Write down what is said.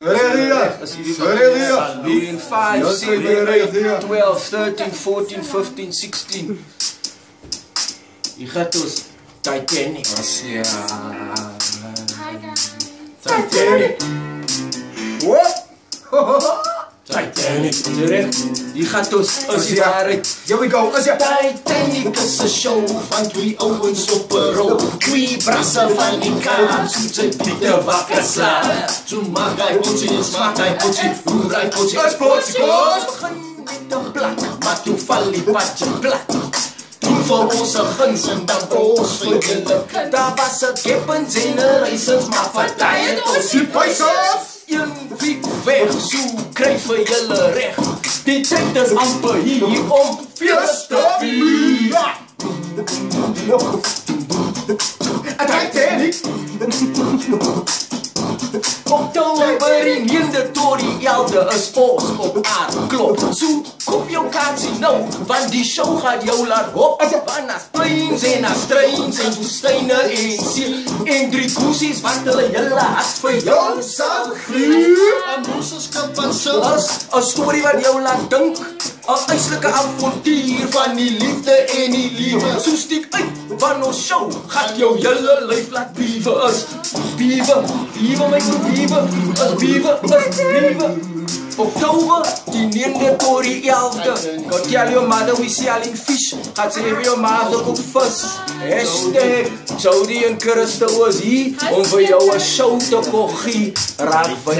In 5, 7, 8, 12, 13, 14, 15, 16. Je gaat dus Titanic. Titanic. What? Titanic. Terecht. Die gaat dus als die waarheid. Here we go. Titanic is een show van twee ouwens op een rol. Twee brassen van die kaart, zoet zijn pieten wakker slaan. Toen maak hij potje, smaak hij potje, roer hij potje. Let's potje, begin met een plak, maar toen val die padje plat. Toen voor onze guns en dan voor ons vriendelijk. Daar was het kippens in de races, maar vertij het ons die pijsers. Een week weg, zo krijgen jullie recht. Die tijd is amper hier om feest te vieren. Titanic. Oktober in hinder door die elde is ons op aarde klop. Zo koop jou kaartje nou, want die show gaat jou laat hop. Want als plains en als trains en woestijnen en zee. En 3 koesies wat hulle jylle hart vir jou sal gee. En Moses kip en sis, een story wat jou laat dink. Een ijselijke avontuur van die liefde en die liefde. Zo stiek uit van ons show, gaat jou jylle lijf laat bieven is. Bieven, bieven my so bieven, is bieven, is bieven. Oktober, die 9de tot die 11de. Go tell your mother we selling fish. Gaat sê vir jou mother koop vis. Hashtag, Jody en Christo was hier om vir jou een show te koggie. Raak van